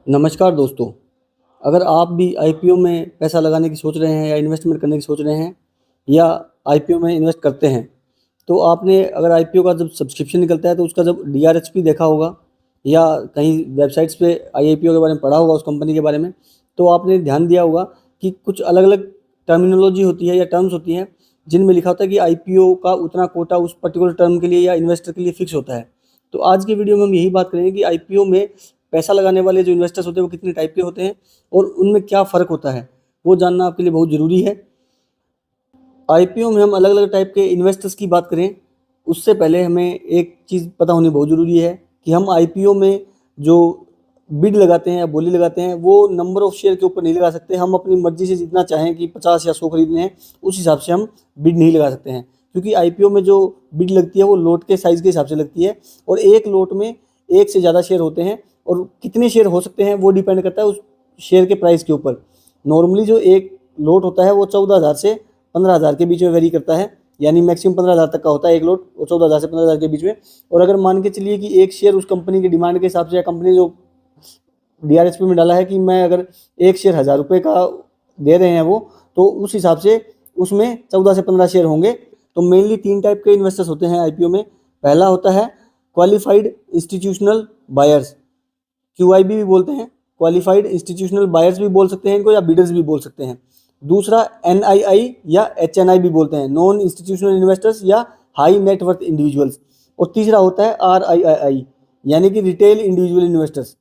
नमस्कार दोस्तों। अगर आप भी आईपीओ में पैसा लगाने की सोच रहे हैं या इन्वेस्टमेंट करने की सोच रहे हैं या आईपीओ में इन्वेस्ट करते हैं, तो आपने अगर आईपीओ का जब सब्सक्रिप्शन निकलता है तो उसका जब डीआरएचपी देखा होगा या कहीं वेबसाइट्स पे आईपीओ के बारे में पढ़ा होगा उस कंपनी के बारे में, तो आपने ध्यान दिया होगा कि कुछ अलग-अलग टर्मिनोलॉजी होती है या टर्म्स होती हैं, जिनमें लिखा होता है कि आईपीओ का उतना कोटा उस पर्टिकुलर टर्म के लिए या इन्वेस्टर के लिए फिक्स होता है। तो आज की वीडियो में हम यही बात करेंगे कि आईपीओ में पैसा लगाने वाले जो इन्वेस्टर्स होते हैं वो कितने टाइप के होते हैं और उनमें क्या फ़र्क होता है, वो जानना आपके लिए बहुत ज़रूरी है। आईपीओ में हम अलग-अलग टाइप के इन्वेस्टर्स की बात करें, उससे पहले हमें एक चीज़ पता होनी बहुत ज़रूरी है कि हम आईपीओ में जो बिड लगाते हैं या बोली लगाते हैं, वो नंबर ऑफ़ शेयर के ऊपर नहीं लगा सकते। हम अपनी मर्ज़ी से जितना चाहें कि 50 या 100 खरीदने हैं, उस हिसाब से हम बिड नहीं लगा सकते हैं। क्योंकि आईपीओ में जो बिड लगती है, वो लॉट के साइज़ के हिसाब से लगती है और एक लॉट में एक से ज़्यादा शेयर होते हैं और कितने शेयर हो सकते हैं, वो डिपेंड करता है उस शेयर के प्राइस के ऊपर। नॉर्मली जो एक लॉट होता है, वो 14,000 से 15,000 के बीच में वेरी करता है, यानी मैक्सिमम 15,000 तक का होता है एक लॉट और 14,000 से 15,000 के बीच में। और अगर मान के चलिए कि एक शेयर उस कंपनी की डिमांड के हिसाब से या कंपनी जो डीआरएचपी में डाला है कि मैं अगर एक शेयर 1,000 रुपये का दे रहे हैं वो, तो उस हिसाब से उसमें 14 से 15 शेयर होंगे। तो मेनली 3 टाइप के इन्वेस्टर्स होते हैं आईपीओ में। पहला होता है क्वालिफाइड इंस्टीट्यूशनल बायर्स, क्यूआईबी भी बोलते हैं। क्वालिफाइड इंस्टीट्यूशनल बायर्स भी बोल सकते हैं इनको, या बिडर्स भी बोल सकते हैं। दूसरा एनआईआई या एचएनआई भी बोलते हैं, नॉन इंस्टीट्यूशनल इन्वेस्टर्स या हाई नेटवर्थ इंडिविजुअल्स। और तीसरा होता है आरआईआई, यानी कि रिटेल इंडिविजुअल इन्वेस्टर्स।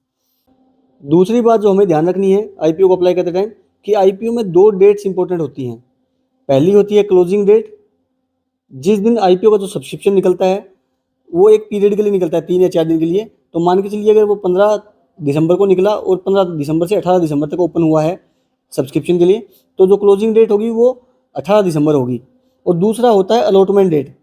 दूसरी बात जो हमें ध्यान रखनी है आईपीओ को अप्लाई करते टाइम, कि आईपीओ में 2 डेट्स इंपॉर्टेंट होती हैं। पहली होती है क्लोजिंग डेट, जिस दिन आईपीओ का जो सब्सक्रिप्शन निकलता है वो एक पीरियड के लिए निकलता है, 3 या 4 दिन के लिए। तो मान के चलिए अगर वो 15 दिसंबर को निकला और 15 दिसंबर से 18 दिसंबर तक ओपन हुआ है सब्सक्रिप्शन के लिए, तो जो क्लोजिंग डेट होगी वो 18 दिसंबर होगी। और दूसरा होता है अलॉटमेंट डेट,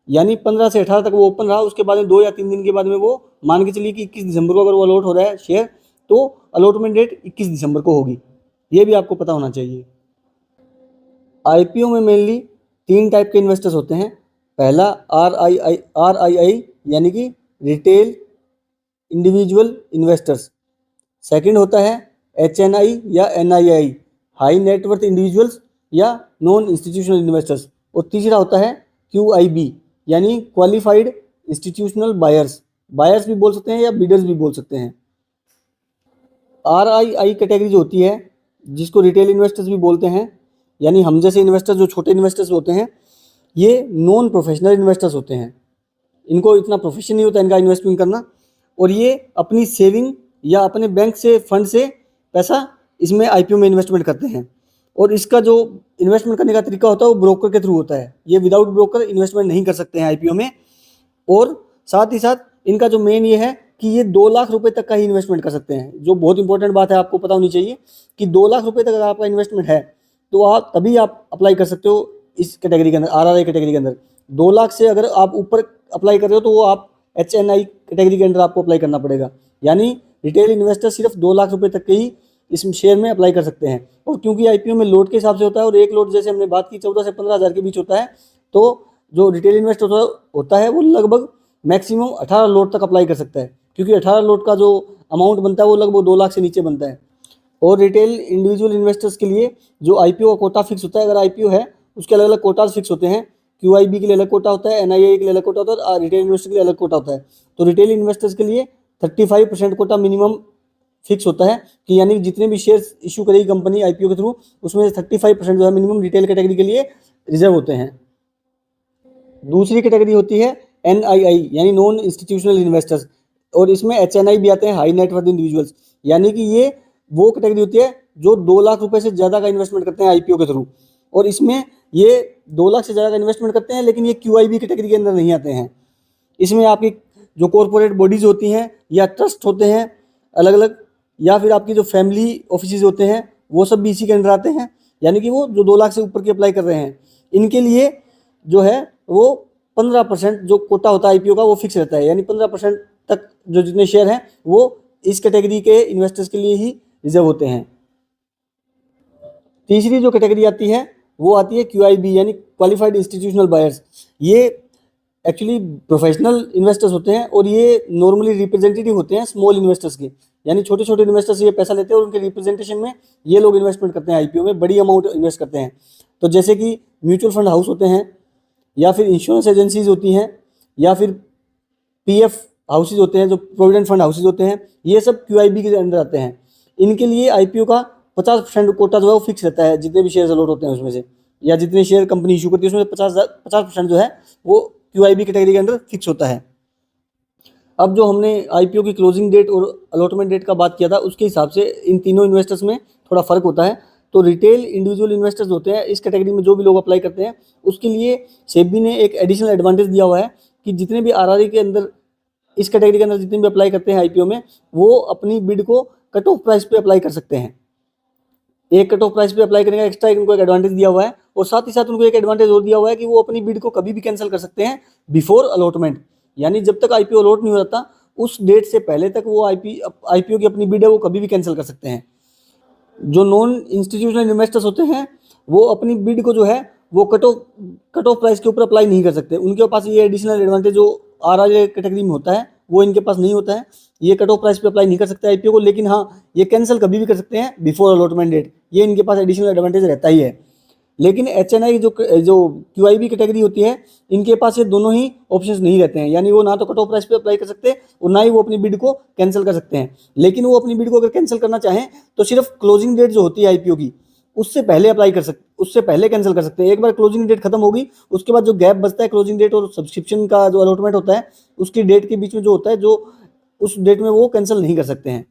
यानी 15 से 18 तक वो ओपन रहा, उसके बाद में 2 या 3 दिन के बाद में वो मान के चलिए कि 21 दिसंबर को अगर वो अलॉट हो रहा है शेयर, तो अलॉटमेंट डेट 21 दिसंबर को होगी। ये भी आपको पता होना चाहिए। आईपीओ में मेनली 3 टाइप के इन्वेस्टर्स होते हैं। पहला आरआईआई यानी कि रिटेल इंडिविजुअल इन्वेस्टर्स। सेकंड होता है एचएनआई या एनआईआई, हाई नेटवर्थ इंडिविजुअल्स या नॉन इंस्टीट्यूशनल इन्वेस्टर्स। और तीसरा होता है क्यूआईबी, यानी क्वालिफाइड इंस्टीट्यूशनल बायर्स। बायर्स भी बोल सकते हैं या बिडर्स भी बोल सकते हैं। आरआईआई कैटेगरी जो होती है, जिसको रिटेल इन्वेस्टर्स भी बोलते हैं, यानी हम जैसे इन्वेस्टर्स जो छोटे इन्वेस्टर्स होते हैं, ये नॉन प्रोफेशनल इन्वेस्टर्स होते हैं। इनको इतना प्रोफेशन नहीं होता इनका इन्वेस्टमेंट करना, और ये अपनी सेविंग या अपने बैंक से फंड से पैसा इसमें आईपीओ में इन्वेस्टमेंट करते हैं। और इसका जो इन्वेस्टमेंट करने का तरीका होता है वो ब्रोकर के थ्रू होता है। ये विदाउट ब्रोकर इन्वेस्टमेंट नहीं कर सकते हैं आईपीओ में। और साथ ही साथ इनका जो मेन ये है कि ये 2 लाख रुपए तक का ही इन्वेस्टमेंट कर सकते हैं। जो बहुत इंपॉर्टेंट बात है, आपको पता होनी चाहिए कि 2 लाख रुपए तक अगर आपका इन्वेस्टमेंट है, तो आप तभी आप अप्लाई कर सकते हो इस कैटेगरी के अंदर, आरआरआई कैटेगरी के अंदर। 2 लाख से अगर आप ऊपर अप्लाई कर रहे हो तो वो आप एचएनआई कैटेगरी के अंदर आपको अप्लाई करना पड़ेगा। यानी रिटेल इन्वेस्टर सिर्फ 2 लाख रुपए तक के ही इस शेयर में अप्लाई कर सकते हैं। और क्योंकि आईपीओ में लोट के हिसाब से होता है और एक लोट जैसे हमने बात की 14 से 15,000 के बीच होता है, तो जो रिटेल इन्वेस्टर होता है वो लगभग मैक्सिमम 18 लोट तक अप्लाई कर सकता है, क्योंकि 18 लोट का जो अमाउंट बनता है वो लगभग 2 लाख से नीचे बनता है। और रिटेल इंडिविजुअल इन्वेस्टर्स के लिए जो आईपीओ का कोटा फिक्स होता है, अगर आईपीओ है उसके अलग अलग कोटाज फिक्स होते हैं। क्यूआईबी के लिए अलग कोटा होता है, एनआईआई के लिए अलग कोटा होता है और रिटेल इन्वेस्टर के लिए अलग कोटा होता है। तो रिटेल इन्वेस्टर्स के लिए 35% कोटा मिनिमम फिक्स होता है, कि यानी जितने भी शेयर्स इशू करेगी कंपनी आईपीओ के थ्रू, उसमें से 35% जो है मिनिमम रिटेल कैटेगरी के लिए रिजर्व होते हैं। दूसरी कैटेगरी होती है एनआईआई, यानी नॉन इंस्टीट्यूशनल इन्वेस्टर्स। और इसमें एचएनआई भी आते हैं, हाई नेटवर्थ इंडिविजुअल्स, यानी कि ये वो कैटेगरी होती है जो 2 लाख रुपए से ज़्यादा का इन्वेस्टमेंट करते हैं आईपीओ के थ्रू। और इसमें ये 2 लाख से ज़्यादा का इन्वेस्टमेंट करते हैं, लेकिन ये क्यूआईबी कैटेगरी के अंदर नहीं आते हैं। इसमें आपकी जो कॉरपोरेट बॉडीज़ होती हैं या ट्रस्ट होते हैं अलग अलग, या फिर आपकी जो फैमिली ऑफिस होते हैं, वो सब भी इसी के अंदर आते हैं। यानी कि वो जो 2 लाख से ऊपर की अप्लाई कर रहे हैं, इनके लिए जो है वो 15% जो कोटा होता है आईपीओ का वो फिक्स रहता है। यानी 15% तक जो जितने शेयर हैं वो इस कैटेगरी के इन्वेस्टर्स के लिए ही रिजर्व होते हैं। तीसरी जो कैटेगरी आती है वो आती है क्यूआईबी, यानी क्वालिफाइड इंस्टीट्यूशनल बायर्स। ये एक्चुअली प्रोफेशनल इन्वेस्टर्स होते हैं और ये नॉर्मली रिप्रेजेंटेटिव होते हैं स्मॉल इन्वेस्टर्स के, यानी छोटे छोटे इन्वेस्टर्स ये पैसा लेते हैं और उनके रिप्रेजेंटेशन में ये लोग इन्वेस्टमेंट करते हैं, आईपीओ में बड़ी अमाउंट इन्वेस्ट करते हैं। तो जैसे कि म्यूचुअल फंड हाउस होते हैं, या फिर इंश्योरेंस एजेंसीज होती हैं, या फिर पीएफ हाउसेज होते हैं, जो प्रोविडेंट फंड हाउसेज होते हैं, ये सब क्यूआईबी के अंदर आते हैं। इनके लिए आईपीओ का 50% कोटा जो है वो फिक्स रहता है, जितने भी शेयर अलॉट होते हैं उसमें से, या जितने शेयर कंपनी इशू करती है उसमें 50% जो है वो क्यूआईबी कैटेगरी के अंदर फिक्स होता है। अब जो हमने आईपीओ की क्लोजिंग डेट और अलॉटमेंट डेट का बात किया था, उसके हिसाब से इन तीनों इन्वेस्टर्स में थोड़ा फर्क होता है। तो रिटेल इंडिविजुअल इन्वेस्टर्स होते हैं, इस कैटेगरी में जो भी लोग अप्लाई करते हैं, उसके लिए सेबी ने एक एडिशनल एडवांटेज दिया हुआ है कि जितने भी आरआरई के अंदर, इस कैटेगरी के अंदर जितने भी अप्लाई करते हैं आईपीओ में, वो अपनी बिड को कट ऑफ प्राइस पे अप्लाई कर सकते हैं। एक कट ऑफ प्राइस पे अप्लाई करने का एक्स्ट्रा उनको एक एडवांटेज दिया हुआ है, और साथ ही साथ उनको एक एडवांटेज और दिया हुआ है कि वो अपनी बिड को कभी भी कैंसिल कर सकते हैं बिफोर अलॉटमेंट, यानी जब तक आईपीओ अलॉट नहीं हो जाता उस डेट से पहले तक वो आईपीओ की अपनी बिड है वो कभी भी कैंसिल कर सकते हैं। जो नॉन इंस्टीट्यूशनल इन्वेस्टर्स होते हैं वो अपनी बिड को जो है वो कट ऑफ प्राइस के ऊपर अप्लाई नहीं कर सकते। उनके पास ये एडिशनल एडवांटेज जो आरआरए कैटेगरी में होता है वो इनके पास नहीं होता है। ये कट ऑफ प्राइस पे अप्लाई नहीं कर सकते आईपीओ को, लेकिन हाँ ये कैंसिल कभी भी कर सकते हैं बिफोर अलॉटमेंट डेट, ये इनके पास एडिशनल एडवांटेज रहता ही है। लेकिन एचएनआई जो क्यूआईबी कैटेगरी होती है, इनके पास ये दोनों ही ऑप्शंस नहीं रहते हैं, यानी वो ना तो कट ऑफ प्राइस पे अप्लाई कर सकते और ना ही वो अपनी बिड को कैंसिल कर सकते हैं। लेकिन वो अपनी बिड को अगर कैंसिल करना चाहें तो सिर्फ क्लोजिंग डेट जो होती है आईपीओ की, उससे पहले अप्लाई कर सकते, उससे पहले कैंसिल कर सकते हैं। एक बार क्लोजिंग डेट खत्म होगी उसके बाद जो गैप बचता है क्लोजिंग डेट और सब्सक्रिप्शन का जो अलॉटमेंट होता है उसकी डेट के बीच में जो होता है, जो उस डेट में वो कैंसिल नहीं कर सकते हैं।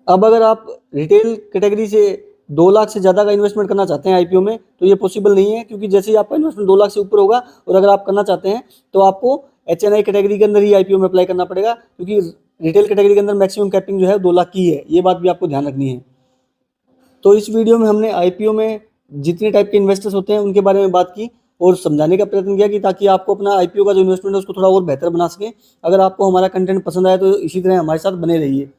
अब अगर आप रिटेल कैटेगरी से 2 लाख से ज़्यादा का इन्वेस्टमेंट करना चाहते हैं आईपीओ में, तो ये पॉसिबल नहीं है, क्योंकि जैसे ही आपका इन्वेस्टमेंट 2 लाख से ऊपर होगा और अगर आप करना चाहते हैं तो आपको एचएनआई कैटेगरी के अंदर ही आईपीओ में अप्लाई करना पड़ेगा, क्योंकि रिटेल कैटेगरी के अंदर मैक्सिमम कैपिंग जो है 2 लाख की है। ये बात भी आपको ध्यान रखनी है। तो इस वीडियो में हमने आईपीओ में जितने टाइप के इन्वेस्टर्स होते हैं उनके बारे में बात की और समझाने का प्रयत्न किया कि ताकि आपको अपना आईपीओ का जो इन्वेस्टमेंट है उसको थोड़ा और बेहतर बना सकें। अगर आपको हमारा कंटेंट पसंद आया तो इसी तरह हमारे साथ बने रहिए।